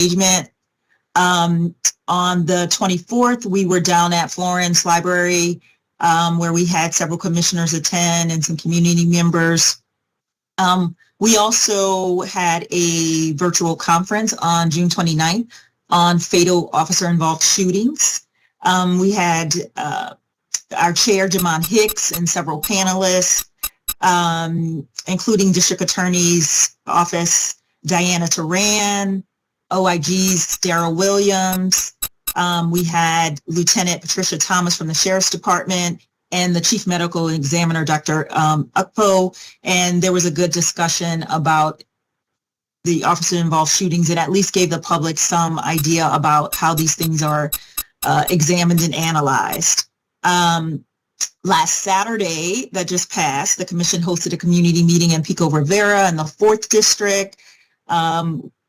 engagement. On the 24th, we were down at Florence Library, where we had several commissioners attend and some community members. We also had a virtual conference on June 29th on fatal officer-involved shootings. We had our chair, Jamon Hicks, and several panelists, including District Attorney's Office, Diana Turan, OIG's Darrell Williams. We had Lieutenant Patricia Thomas from the Sheriff's Department and the Chief Medical Examiner, Dr. Ukpo, and there was a good discussion about the officer-involved shootings. It at least gave the public some idea about how these things are examined and analyzed. Last Saturday that just passed, the commission hosted a community meeting in Pico Rivera in the 4th District.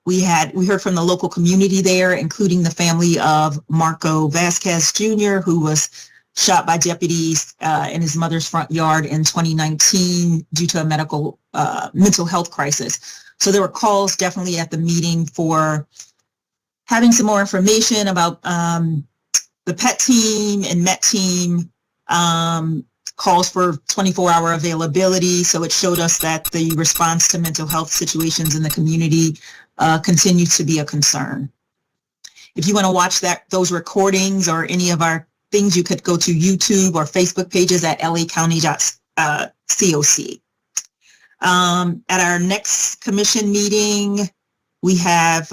We heard from the local community there, including the family of Marco Vasquez Jr., who was shot by deputies in his mother's front yard in 2019 due to a mental health crisis. So there were calls definitely at the meeting for having some more information about the PET team and MET team, calls for 24-hour availability. So it showed us that the response to mental health situations in the community continues to be a concern. If you want to watch those recordings or any of our things, you could go to YouTube or Facebook pages at lacounty.coc. At our next commission meeting, we have,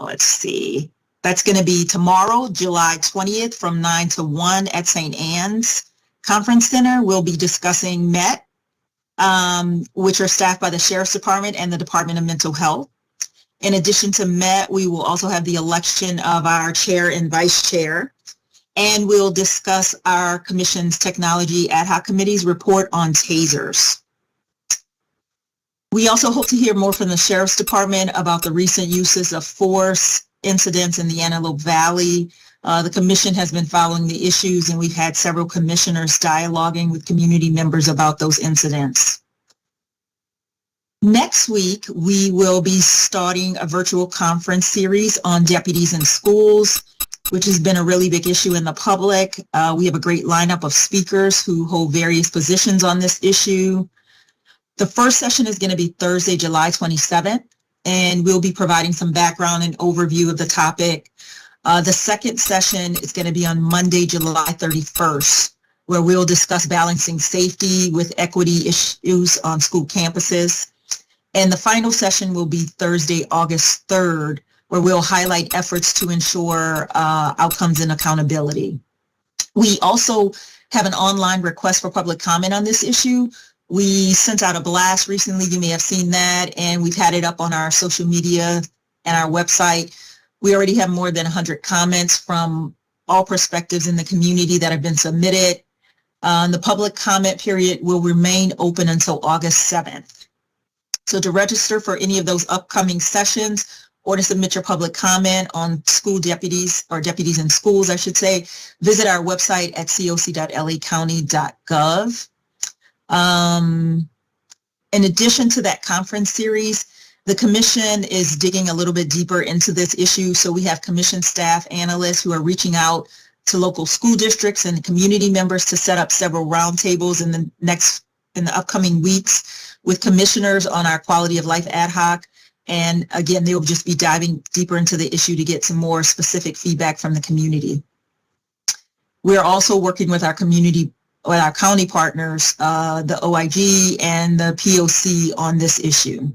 let's see, that's going to be tomorrow, July 20th from 9 to 1 at St. Anne's Conference Center. We'll be discussing MET, which are staffed by the Sheriff's Department and the Department of Mental Health. In addition to MET, we will also have the election of our chair and vice chair, and we'll discuss our commission's technology ad hoc committee's report on tasers. We also hope to hear more from the Sheriff's Department about the recent uses of force incidents in the Antelope Valley. The commission has been following the issues, and we've had several commissioners dialoguing with community members about those incidents. Next week, we will be starting a virtual conference series on deputies in schools, which has been a really big issue in the public. We have a great lineup of speakers who hold various positions on this issue. The first session is going to be Thursday, July 27th, and we'll be providing some background and overview of the topic. The second session is going to be on Monday, July 31st, where we'll discuss balancing safety with equity issues on school campuses. And the final session will be Thursday, August 3rd, where we'll highlight efforts to ensure outcomes and accountability. We also have an online request for public comment on this issue. We sent out a blast recently, you may have seen that, and we've had it up on our social media and our website. We already have more than 100 comments from all perspectives in the community that have been submitted. The public comment period will remain open until August 7th. So to register for any of those upcoming sessions or to submit your public comment on school deputies or deputies in schools, I should say, visit our website at coc.lacounty.gov. In addition to that conference series, the commission is digging a little bit deeper into this issue. So we have commission staff analysts who are reaching out to local school districts and community members to set up several roundtables in the upcoming weeks with commissioners on our quality of life ad hoc. And again, they will just be diving deeper into the issue to get some more specific feedback from the community. We're also working with our county partners, the OIG and the POC on this issue.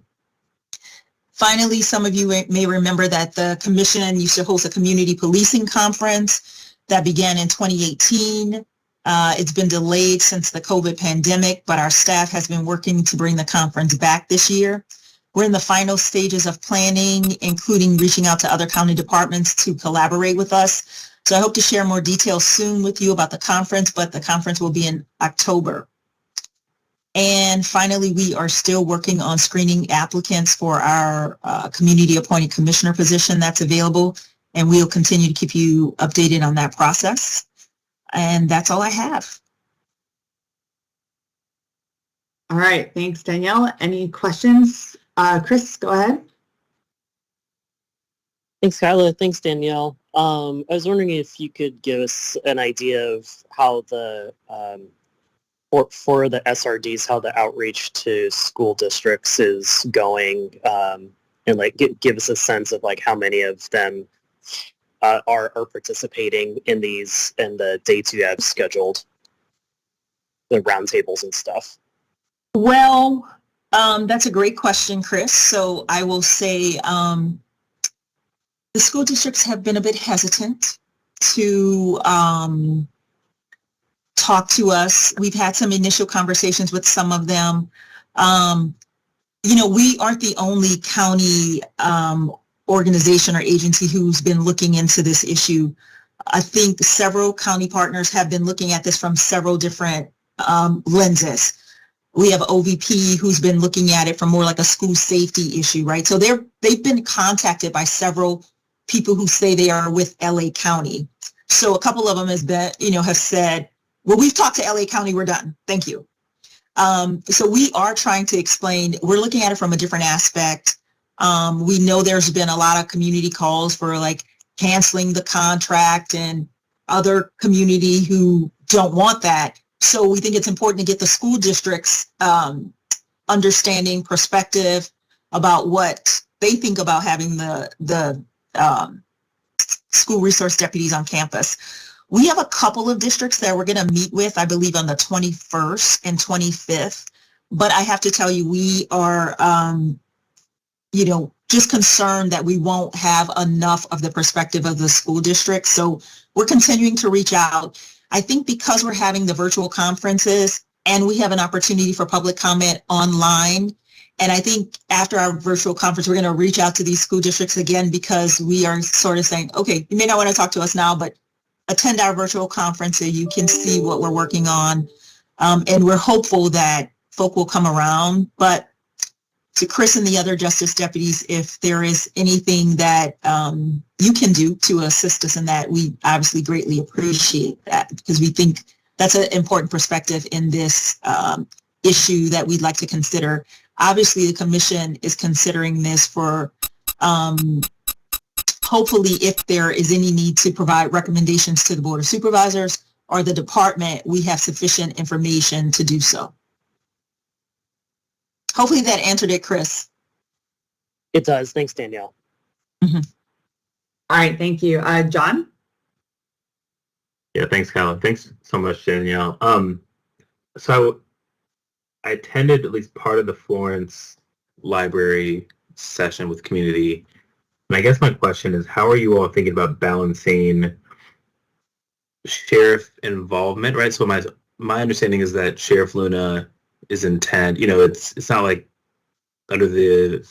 Finally, some of you may remember that the commission used to host a community policing conference that began in 2018. It's been delayed since the COVID pandemic, but our staff has been working to bring the conference back this year. We're in the final stages of planning, including reaching out to other county departments to collaborate with us. So I hope to share more details soon with you about the conference, but the conference will be in October. And finally, we are still working on screening applicants for our community appointed commissioner position that's available, and we'll continue to keep you updated on that process. And that's all I have. All right, thanks, Danielle. Any questions? Chris, go ahead. Thanks, Kyla. Thanks, Danielle. I was wondering if you could give us an idea of how the for the SRDs, how the outreach to school districts is going, and like give us a sense of like how many of them are participating in these and the dates you have scheduled, the roundtables and stuff. Well, that's a great question, Chris. So I will say the school districts have been a bit hesitant to talk to us. We've had some initial conversations with some of them. We aren't the only county organization or agency who's been looking into this issue. I think several county partners have been looking at this from several different lenses. We have OVP who's been looking at it from more like a school safety issue, right? So they've been contacted by several people who say they are with LA County. So a couple of them have said, well, we've talked to LA County, we're done. Thank you. So we are trying to explain, we're looking at it from a different aspect. We know there's been a lot of community calls for like canceling the contract and other community who don't want that. So we think it's important to get the school districts understanding perspective about what they think about having the school resource deputies on campus. We have a couple of districts that we're going to meet with, I believe, on the 21st and 25th. But I have to tell you, we are, just concerned that we won't have enough of the perspective of the school district. So we're continuing to reach out. I think because we're having the virtual conferences and we have an opportunity for public comment online, and I think after our virtual conference, we're going to reach out to these school districts again, because we are sort of saying, okay, you may not want to talk to us now, but attend our virtual conference so you can see what we're working on. And we're hopeful that folk will come around. But to Chris and the other justice deputies, if there is anything that you can do to assist us in that, we obviously greatly appreciate that, because we think that's an important perspective in this issue that we'd like to consider. Obviously, the commission is considering this for hopefully if there is any need to provide recommendations to the Board of Supervisors or the department, we have sufficient information to do so. Hopefully that answered it, Chris. It does. Thanks, Danielle. Mm-hmm. All right. Thank you. John? Yeah, thanks, Kyla. Thanks so much, Danielle. So I attended at least part of the Florence Library session with community. And I guess my question is, how are you all thinking about balancing sheriff involvement, right? So my understanding is that Sheriff Luna is intent, it's not like under the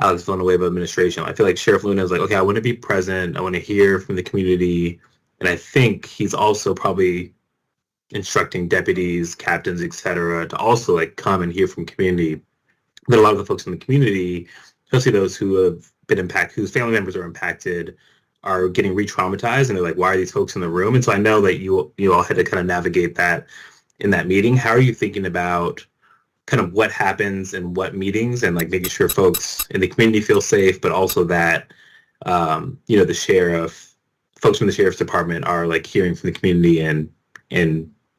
Alex Villanueva administration. I feel like Sheriff Luna is like, okay, I want to be present. I want to hear from the community. And I think he's also probably instructing deputies, captains, et cetera, to also like come and hear from community. But a lot of the folks in the community, especially those who have been impacted, whose family members are impacted, are getting re-traumatized, and they're like, why are these folks in the room? And so I know that you all had to kind of navigate that in that meeting. How are you thinking about kind of what happens in what meetings, and like making sure folks in the community feel safe, but also that the folks from the sheriff's department are like hearing from the community and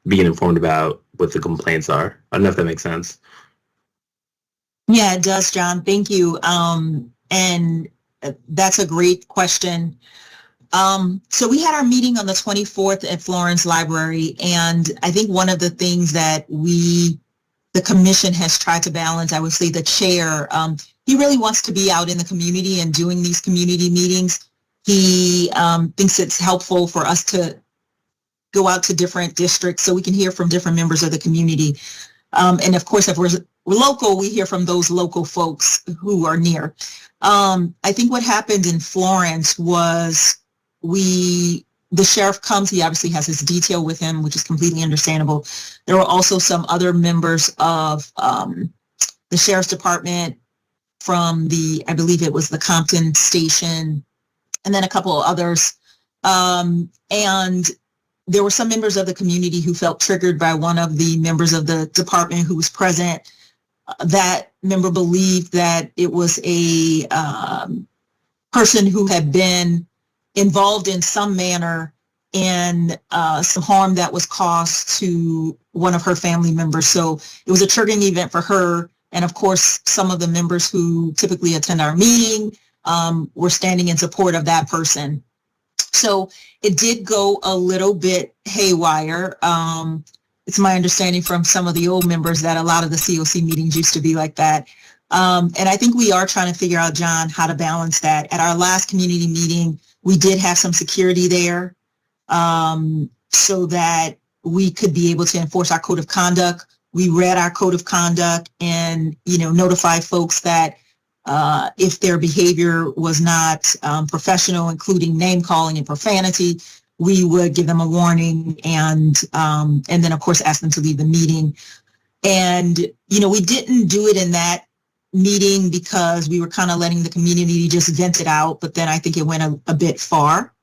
being informed about what the complaints are? I don't know if that makes sense. Yeah, it does, John. Thank you. And that's a great question. So we had our meeting on the 24th at Florence Library, and I think one of the things that the commission has tried to balance, I would say the chair, he really wants to be out in the community and doing these community meetings. He thinks it's helpful for us to go out to different districts so we can hear from different members of the community. And of course, if we're local, we hear from those local folks who are near. I think what happened in Florence was the sheriff comes, he obviously has his detail with him, which is completely understandable. There were also some other members of the sheriff's department from I believe it was the Compton station, and then a couple of others. And there were some members of the community who felt triggered by one of the members of the department who was present. That member believed that it was a person who had been involved in some manner in some harm that was caused to one of her family members. So it was a triggering event for her. And of course, some of the members who typically attend our meeting were standing in support of that person. So it did go a little bit haywire. It's my understanding from some of the old members that a lot of the COC meetings used to be like that. And I think we are trying to figure out, John, how to balance that. At our last community meeting, we did have some security there so that we could be able to enforce our code of conduct. We read our code of conduct and, notify folks that if their behavior was not professional, including name calling and profanity, we would give them a warning and then, of course, ask them to leave the meeting. And, we didn't do it in that meeting because we were kind of letting the community just vent it out, but then I think it went a bit far.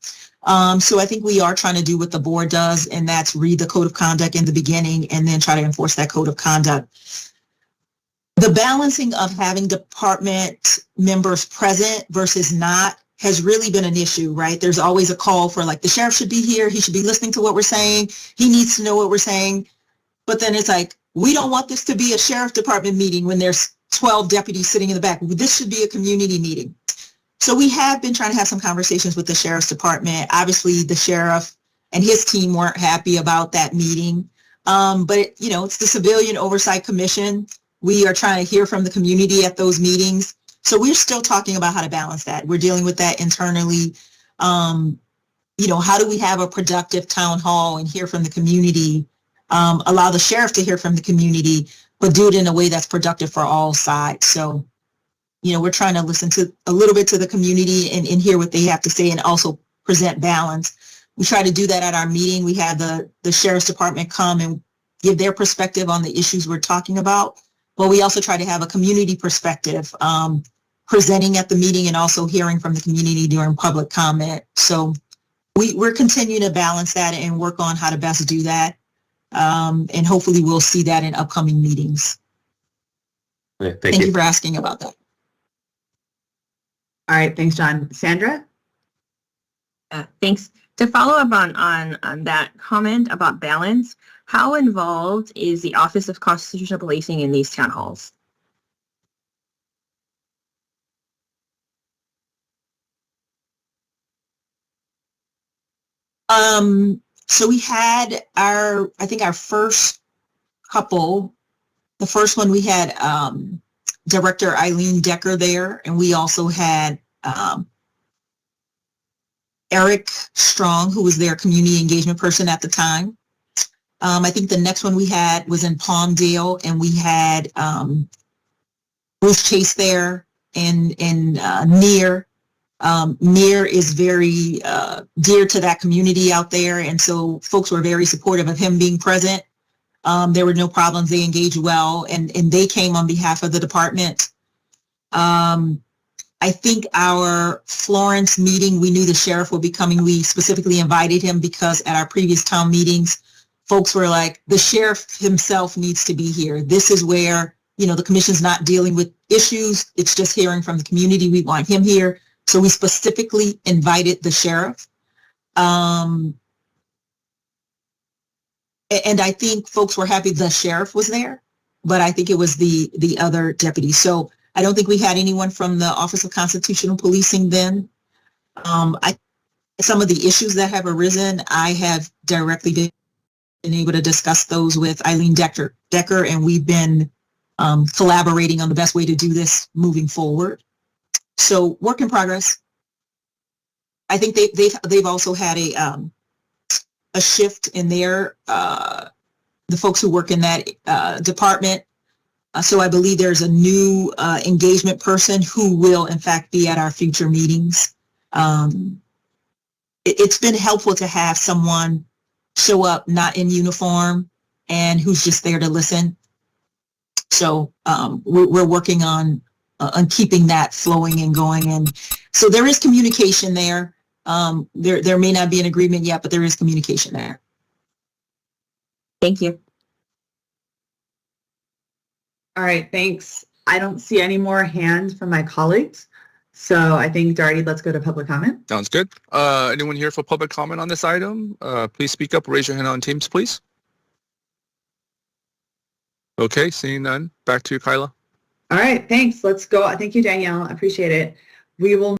So I think we are trying to do what the board does, and that's read the code of conduct in the beginning and then try to enforce that code of conduct. The balancing of having department members present versus not has really been an issue, right? There's always a call for like, the sheriff should be here. He should be listening to what we're saying. He needs to know what we're saying. But then it's like, we don't want this to be a sheriff department meeting when there's 12 deputies sitting in the back. This should be a community meeting. So we have been trying to have some conversations with the sheriff's department. Obviously, the sheriff and his team weren't happy about that meeting. But it's the Civilian Oversight Commission. We are trying to hear from the community at those meetings. So we're still talking about how to balance that. We're dealing with that internally. How do we have a productive town hall and hear from the community, allow the sheriff to hear from the community, but do it in a way that's productive for all sides. So, we're trying to listen to a little bit to the community and hear what they have to say and also present balance. We try to do that at our meeting. We have the sheriff's department come and give their perspective on the issues we're talking about. But we also try to have a community perspective, presenting at the meeting and also hearing from the community during public comment. So we're continuing to balance that and work on how to best do that. And hopefully we'll see that in upcoming meetings. Yeah, Thank you for asking about that. All right, thanks, John. Sandra? Thanks. To follow up on that comment about balance, how involved is the Office of Constitutional Policing in these town halls? So we had our first couple. The first one we had Director Eileen Decker there, and we also had Eric Strong, who was their community engagement person at the time. I think the next one we had was in Palmdale, and we had Bruce Chase there, and Near. Near is very dear to that community out there, and so folks were very supportive of him being present. There were no problems. They engaged well, and they came on behalf of the department. I think our Florence meeting, we knew the sheriff would be coming. We specifically invited him because at our previous town meetings, folks were like, the sheriff himself needs to be here. This is where, the commission's not dealing with issues. It's just hearing from the community. We want him here. So we specifically invited the sheriff. And I think folks were happy the sheriff was there, but I think it was the other deputy. So I don't think we had anyone from the Office of Constitutional Policing then. Some of the issues that have arisen, I have directly been able to discuss those with Eileen Decker, and we've been collaborating on the best way to do this moving forward. So work in progress. I think they've also had a shift in their the folks who work in that department. So I believe there's a new engagement person who will, in fact, be at our future meetings. It's been helpful to have someone show up not in uniform and who's just there to listen. So we're working on keeping that flowing and going. And so there is communication there. There may not be an agreement yet, but there is communication there. Thank you. All right, thanks. I don't see any more hands from my colleagues. So I think, Darty, let's go to public comment. Sounds good. Anyone here for public comment on this item? Please speak up. Raise your hand on Teams, please. Okay, seeing none. Back to you, Kyla. All right, thanks. Let's go. Thank you, Danielle. I appreciate it. We will